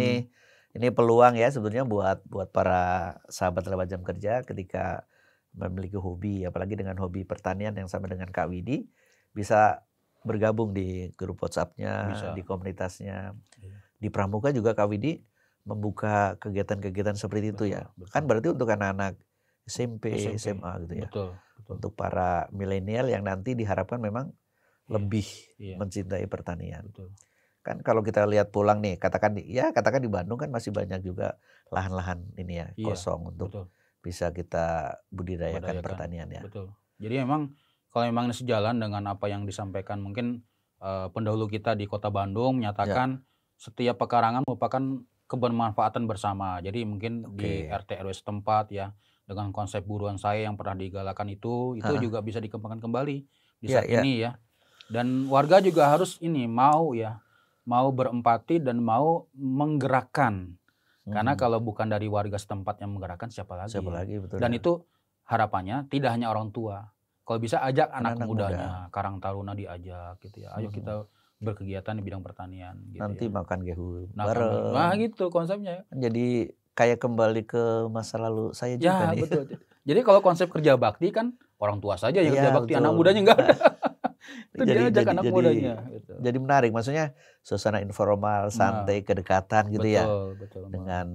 Ini peluang ya sebetulnya buat para sahabat lewat jam kerja ketika memiliki hobi, apalagi dengan hobi pertanian yang sama dengan Kak Widi, bisa bergabung di grup WhatsApp-nya, Bisa. di komunitasnya. Iya. Di Pramuka juga Kak Widi membuka kegiatan-kegiatan seperti itu ya. Betul. Kan berarti untuk anak-anak SMP, SMA gitu ya. Betul. Untuk para milenial yang nanti diharapkan memang lebih Iya. mencintai pertanian. Betul. Kan kalau kita lihat pulang nih, katakan di Bandung kan masih banyak juga lahan-lahan ini ya, Iya, kosong untuk betul. bisa kita budidayakan pertanian ya. Betul. Jadi memang kalau memang ini sejalan dengan apa yang disampaikan mungkin pendahulu kita di Kota Bandung menyatakan setiap pekarangan merupakan kebermanfaatan bersama. Jadi mungkin di RT RW setempat ya dengan konsep buruan saya yang pernah digalakan itu juga bisa dikembangkan kembali di saat ini ya. Dan warga juga harus mau berempati dan mau menggerakkan. Karena kalau bukan dari warga setempat yang menggerakkan siapa lagi? Betul. Dan itu harapannya tidak hanya orang tua. Kalau bisa ajak anak mudanya, Karang Taruna diajak gitu ya. Ayo kita berkegiatan di bidang pertanian gitu. Nanti ya. makan gehu bareng. Nah gitu konsepnya. Jadi kayak kembali ke masa lalu saya juga nih. Betul. Jadi kalau konsep kerja bakti kan orang tua saja yang kerja bakti, betul. anak mudanya enggak ada. Itu dia ajak anak jadi, mudanya. Gitu. Jadi menarik, maksudnya suasana informal, santai, kedekatan gitu ya. Betul. Dengan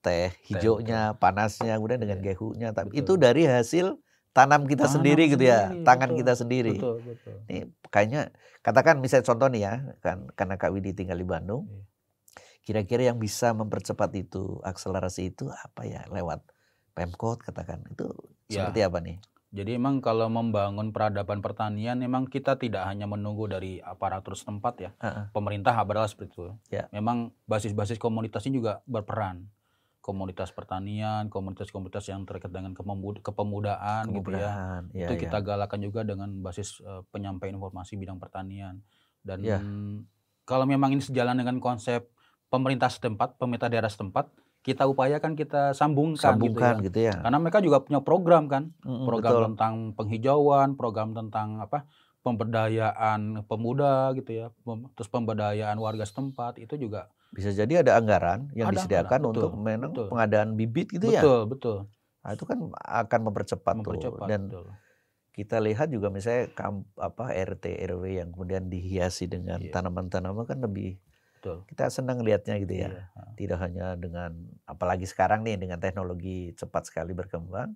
teh hijaunya, panasnya, kemudian dengan gehunya. Tapi Betul. itu dari hasil tanam kita sendiri gitu ya, tangan kita sendiri. Betul. Ini kayaknya, katakan misalnya contoh nih ya, kan karena Kak Widi tinggal di Bandung, kira-kira yang bisa mempercepat itu, akselerasi itu apa ya, lewat Pemkot katakan, itu seperti apa nih? Jadi memang kalau membangun peradaban pertanian, memang kita tidak hanya menunggu dari aparatur setempat ya, pemerintah adalah seperti itu. Memang basis-basis komunitas ini juga berperan. Komunitas pertanian, komunitas-komunitas yang terkait dengan kepemudaan gitu ya. Itu kita galakan juga dengan basis penyampaian informasi bidang pertanian. Dan kalau memang ini sejalan dengan konsep pemerintah setempat, pemerintah daerah setempat, kita upayakan kita sambungkan gitu ya. Karena mereka juga punya program kan, program tentang penghijauan, program tentang pemberdayaan pemuda gitu ya, terus pemberdayaan warga setempat itu juga bisa jadi ada anggaran yang disediakan untuk pengadaan bibit gitu ya. Betul. Nah, itu kan akan mempercepat tuh. Dan kita lihat juga misalnya RT RW yang kemudian dihiasi dengan tanaman-tanaman kan lebih kita senang lihatnya gitu ya. Tidak hanya dengan, apalagi sekarang nih dengan teknologi cepat sekali berkembang,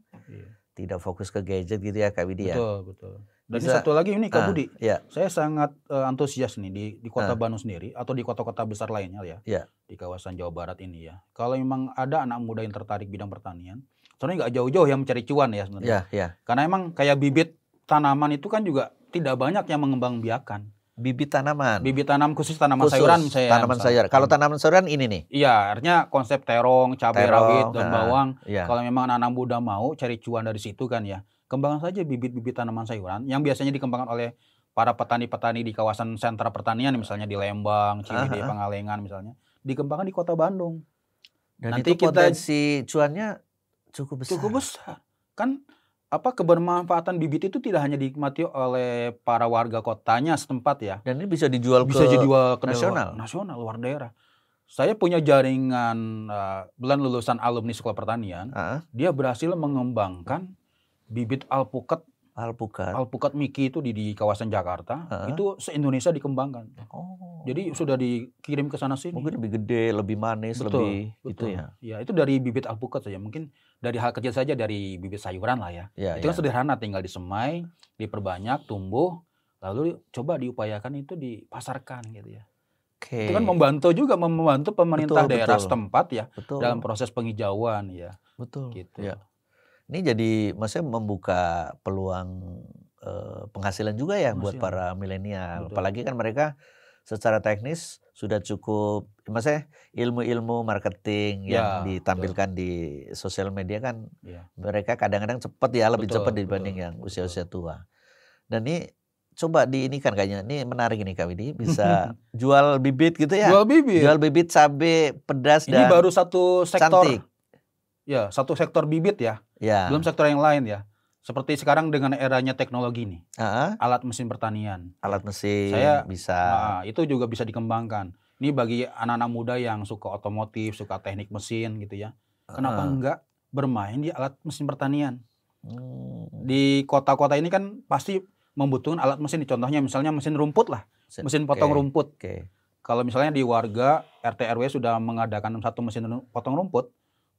tidak fokus ke gadget gitu ya Kak Widi ya. Betul. Dan ini satu lagi ini Kak Budi, saya sangat antusias nih di Kota Bandung sendiri atau di kota-kota besar lainnya ya, di kawasan Jawa Barat ini ya. Kalau memang ada anak muda yang tertarik bidang pertanian, sebenarnya nggak jauh-jauh yang mencari cuan ya sebenarnya. Karena emang kayak bibit tanaman itu kan juga tidak banyak yang mengembangbiakan. Bibit tanaman. Bibit tanam khusus tanaman sayuran misalnya. Tanaman sayur. Kalau tanaman sayuran ini nih. Iya, artinya konsep terong, cabai rawit, dan bawang. Kalau memang anak-anak muda mau cari cuan dari situ kan ya, kembangkan saja bibit-bibit tanaman sayuran yang biasanya dikembangkan oleh para petani-petani di kawasan sentra pertanian misalnya di Lembang, Ciwidey, Pangalengan misalnya, dikembangkan di Kota Bandung. Dan nanti itu potensi cuannya cukup besar. Cukup besar. Kan kebermanfaatan bibit itu tidak hanya dinikmati oleh para warga kotanya setempat ya. Dan ini bisa dijual ke nasional, luar daerah. Saya punya jaringan lulusan alumni sekolah pertanian. Dia berhasil mengembangkan bibit alpukat Miki itu di kawasan Jakarta. Itu se-Indonesia dikembangkan. Jadi sudah dikirim ke sana sini. Mungkin lebih gede, lebih manis, lebih itu ya. Ya, itu dari bibit alpukat saja. Mungkin dari hal kecil saja, dari bibit sayuran lah ya. Itu kan sederhana, tinggal disemai, diperbanyak, tumbuh, lalu coba diupayakan itu dipasarkan gitu ya. Itu kan membantu pemerintah daerah setempat ya dalam proses penghijauan ya. Gitu. Ya. Ini jadi maksudnya membuka peluang penghasilan juga ya buat para milenial. Apalagi kan mereka secara teknis sudah cukup, maksudnya ilmu-ilmu marketing yang ditampilkan di sosial media kan mereka kadang-kadang cepat ya, lebih cepat dibanding yang usia-usia tua. Dan ini coba ini kan kayaknya ini menarik ini Kak Widi, bisa jual bibit gitu ya. Jual bibit cabai pedas ini dan baru satu sektor. Cantik. Ya, satu sektor bibit ya. Belum sektor yang lain ya. Seperti sekarang dengan eranya teknologi nih, alat mesin pertanian. Alat mesin bisa. Itu juga bisa dikembangkan. Ini bagi anak-anak muda yang suka otomotif, suka teknik mesin gitu ya. Kenapa enggak bermain di alat mesin pertanian? Di kota-kota ini kan pasti membutuhkan alat mesin. Contohnya misalnya mesin rumput lah, mesin potong rumput. Kalau misalnya di warga RT RW sudah mengadakan satu mesin potong rumput,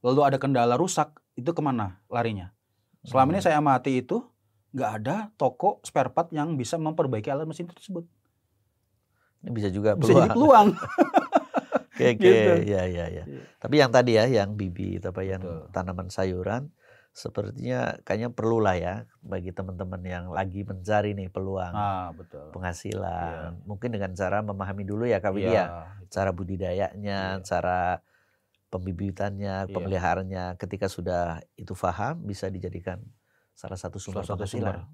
lalu ada kendala rusak, itu kemana larinya? Selama ini saya amati itu nggak ada toko spare part yang bisa memperbaiki alat mesin tersebut. Ini bisa juga peluang. Bisa jadi peluang. Gitu. Ya. Tapi yang tadi ya, yang bibit apa yang tanaman sayuran, sepertinya kayaknya perlu lah ya bagi teman-teman yang lagi mencari nih peluang penghasilan. Mungkin dengan cara memahami dulu ya Kak Widi ya, cara budidayanya, cara pembibitannya, pemeliharaannya. Ketika sudah itu paham, bisa dijadikan salah satu sumber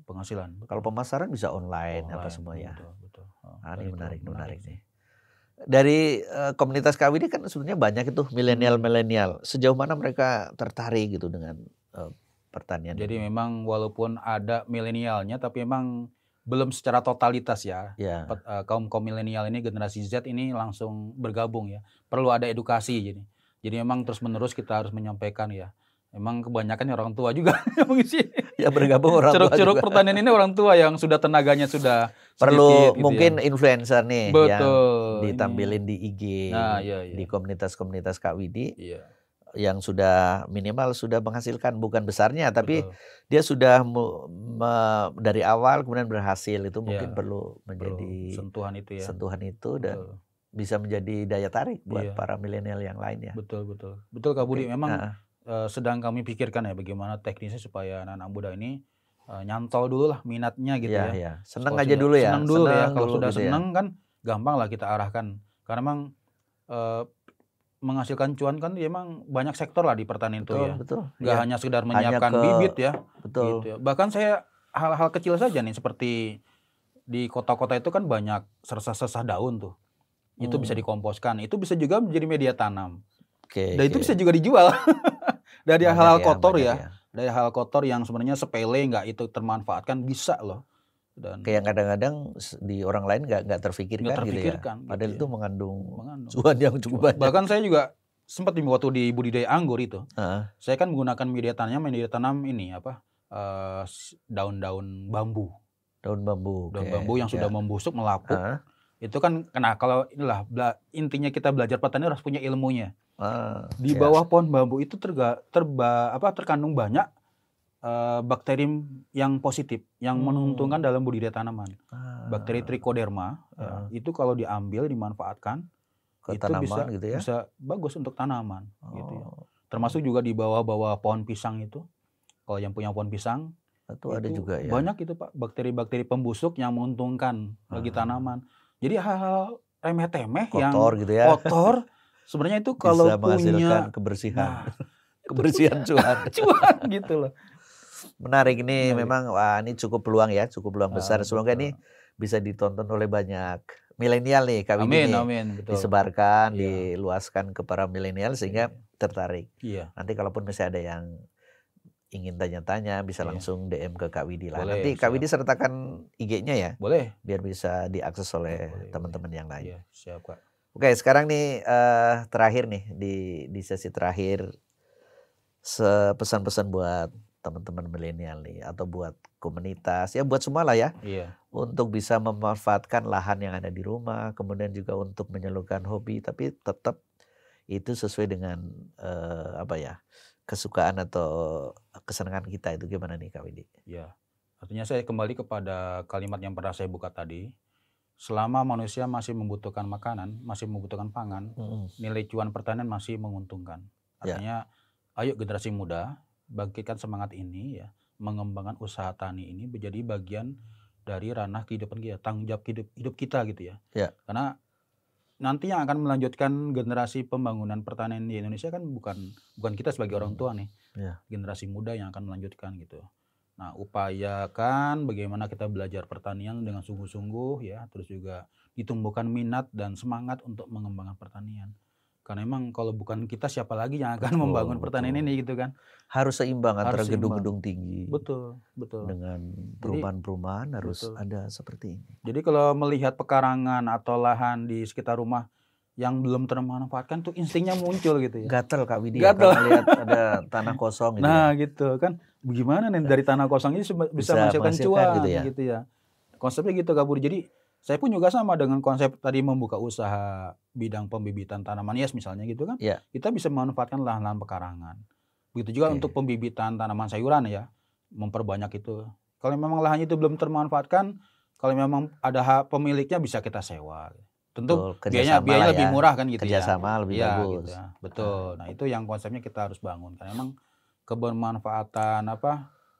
penghasilan. Kalau pemasaran bisa online apa semua ya. Betul. Ini menarik nih. Dari komunitas Kak Widi kan sebenarnya banyak itu milenial. Sejauh mana mereka tertarik gitu dengan pertanian? Jadi memang walaupun ada milenialnya, tapi memang belum secara totalitas ya. Kaum milenial ini, generasi Z ini langsung bergabung ya. Perlu ada edukasi jadi memang terus-menerus kita harus menyampaikan ya. Memang kebanyakan orang tua juga yang mengisi. Ya bergabung orang tua. Ceruk-ceruk pertanian ini orang tua yang sudah tenaganya sudah perlu sedikit, mungkin gitu ya. Influencer nih yang ditampilin di IG, di komunitas-komunitas Kak Widi. Yang sudah minimal sudah menghasilkan, bukan besarnya tapi dia sudah dari awal kemudian berhasil, itu mungkin perlu menjadi sentuhan itu dan bisa menjadi daya tarik buat para milenial yang lain ya. Betul Kak Budi. Memang sedang kami pikirkan ya bagaimana teknisnya supaya anak-anak muda ini nyantol dulu lah minatnya gitu ya. Senang aja dulu ya. Senang dulu ya. Kalau sudah senang kan gampang lah kita arahkan. Karena memang menghasilkan cuan kan memang banyak sektor lah di pertanian itu ya. Nggak hanya sekedar menyiapkan bibit ya. Gitu ya. Bahkan saya hal-hal kecil saja nih, seperti di kota-kota itu kan banyak sesah daun tuh. Itu bisa dikomposkan, itu bisa juga menjadi media tanam. Dan itu bisa juga dijual. Dari hal-hal kotor ya. Dari hal kotor yang sebenarnya sepele nggak itu termanfaatkan, bisa loh. Dan kayak kadang-kadang di orang lain nggak terfikirkan gitu ya. Padahal itu mengandung cuan yang cukup banyak. Bahkan saya juga sempat waktu di budidaya anggur itu, saya kan menggunakan media tanam ini daun-daun bambu. Daun bambu yang sudah membusuk, melapuk. Itu kan kalau intinya kita belajar pertanian harus punya ilmunya. Di bawah pohon bambu itu terkandung banyak bakteri yang positif yang menguntungkan dalam budidaya tanaman. Bakteri Trichoderma itu kalau diambil dimanfaatkan itu tanaman, bisa bagus untuk tanaman gitu ya. Termasuk juga di bawah-bawah pohon pisang itu. Kalau yang punya pohon pisang itu ada juga ya. Banyak itu Pak, bakteri-bakteri pembusuk yang menguntungkan bagi tanaman. Jadi hal-hal remeh-temeh yang gitu ya. kotor sebenarnya itu kalau bisa menghasilkan kebersihan. Kebersihan cuan gitu loh. Menarik ini memang, ini cukup peluang besar. Semoga ini bisa ditonton oleh banyak milenial nih Kak Widi. Amin, betul. Disebarkan, diluaskan ke para milenial sehingga tertarik. Nanti kalaupun misalnya ada yang ingin tanya-tanya bisa langsung DM ke Kak Widi lah. Nanti Kak Widi sertakan IG-nya ya. Boleh. Biar bisa diakses oleh teman-teman yang lain. Siap Kak. Oke, sekarang nih terakhir nih di sesi terakhir, pesan-pesan buat teman-teman milenial nih atau buat komunitas ya, buat semua lah ya. Untuk bisa memanfaatkan lahan yang ada di rumah, kemudian juga untuk menyalurkan hobi, tapi tetap itu sesuai dengan kesukaan atau kesenangan kita. Itu gimana nih Kak Widi? Ya, artinya saya kembali kepada kalimat yang pernah saya buka tadi. Selama manusia masih membutuhkan makanan, masih membutuhkan pangan, nilai cuan pertanian masih menguntungkan. Artinya, ayo generasi muda, bangkitkan semangat ini ya, mengembangkan usaha tani ini menjadi bagian dari ranah kehidupan kita, tanggung jawab hidup kita gitu ya. Ya. Karena nanti yang akan melanjutkan generasi pembangunan pertanian di Indonesia kan bukan kita sebagai orang tua nih, generasi muda yang akan melanjutkan gitu. Nah, upayakan bagaimana kita belajar pertanian dengan sungguh-sungguh ya, terus juga ditumbuhkan minat dan semangat untuk mengembangkan pertanian. Karena emang kalau bukan kita siapa lagi yang akan membangun pertanian ini gitu kan. Harus seimbang antara Harus seimbang. gedung-gedung tinggi. Betul. Dengan perumahan-perumahan harus ada seperti ini. Jadi kalau melihat pekarangan atau lahan di sekitar rumah yang belum termanfaatkan tuh instingnya muncul gitu ya. Gatel Kak Widi Gatel. Ya, kalau lihat ada tanah kosong gitu. Nah gitu kan, bagaimana nih dari tanah kosong ini bisa menghasilkan cuan gitu ya. Konsepnya gitu Kak Budi. Jadi saya pun juga sama dengan konsep tadi membuka usaha bidang pembibitan tanaman hias misalnya gitu kan. Ya. Kita bisa memanfaatkan lahan-lahan pekarangan. Begitu juga untuk pembibitan tanaman sayuran ya, memperbanyak itu. Kalau memang lahannya itu belum termanfaatkan, kalau memang ada pemiliknya bisa kita sewa. Tentu biayanya lebih murah kan gitu ya. Kerjasama lebih bagus. Gitu ya. Betul. Nah itu yang konsepnya kita harus bangun. Karena memang kebermanfaatan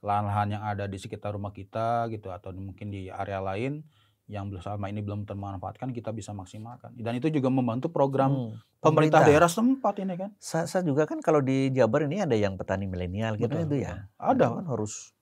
lahan-lahan yang ada di sekitar rumah kita gitu atau mungkin di area lain yang selama ini belum termanfaatkan kita bisa maksimalkan. Dan itu juga membantu program pemerintah daerah setempat ini kan. Saya juga kan kalau di Jabar ini ada yang petani milenial gitu itu ya. Ada kan harus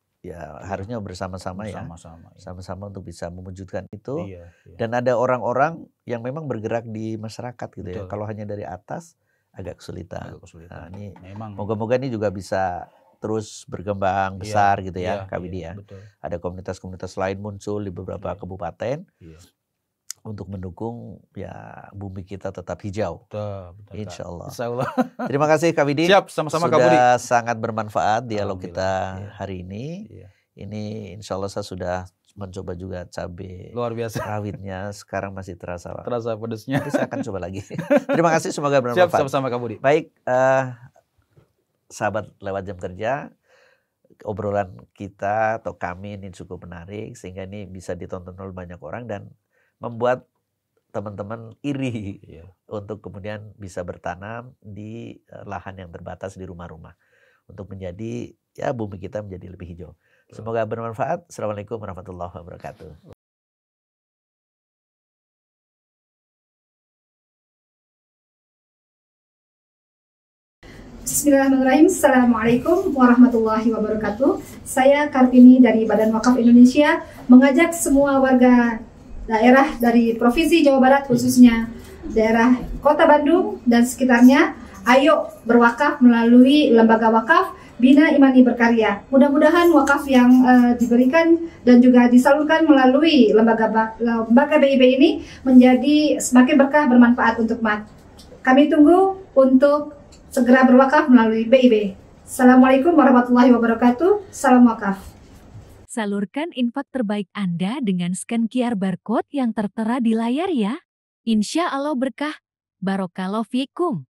harusnya bersama-sama ya. Sama-sama untuk bisa mewujudkan itu. Dan ada orang-orang yang memang bergerak di masyarakat gitu ya. Kalau hanya dari atas agak kesulitan. Nah, ini moga-moga ini juga bisa terus berkembang besar gitu ya Kak Widi ya. Ada komunitas-komunitas lain muncul di beberapa kabupaten untuk mendukung ya bumi kita tetap hijau. Betul, Insya Allah. Terima kasih Kak Widi. Siap, sama-sama Kak Budi. Sudah sangat bermanfaat dialog kita hari ini. Ini insya Allah saya sudah mencoba juga cabai luar biasa rawitnya, sekarang masih terasa pedesnya. Tapi saya akan coba lagi. Terima kasih, semoga bermanfaat. Siap, sama-sama Kak Budi. Baik, sahabat lewat jam kerja, obrolan kita atau kami ini cukup menarik sehingga ini bisa ditonton oleh banyak orang dan membuat teman-teman iri untuk kemudian bisa bertanam di lahan yang terbatas di rumah-rumah untuk menjadi ya bumi kita menjadi lebih hijau. Semoga bermanfaat. Assalamualaikum warahmatullahi wabarakatuh. Bismillahirrahmanirrahim. Assalamualaikum warahmatullahi wabarakatuh. Saya Kartini dari Badan Wakaf Indonesia mengajak semua warga daerah dari Provinsi Jawa Barat khususnya daerah Kota Bandung dan sekitarnya, ayo berwakaf melalui lembaga wakaf Bina Imani Berkarya. Mudah-mudahan wakaf yang diberikan dan juga disalurkan melalui lembaga BIB ini menjadi semakin berkah, bermanfaat untuk umat. Kami tunggu untuk segera berwakaf melalui BIB. Assalamualaikum warahmatullahi wabarakatuh. Salam wakaf. Salurkan infak terbaik Anda dengan scan QR barcode yang tertera di layar ya. Insya Allah berkah. Barakallahu fikum.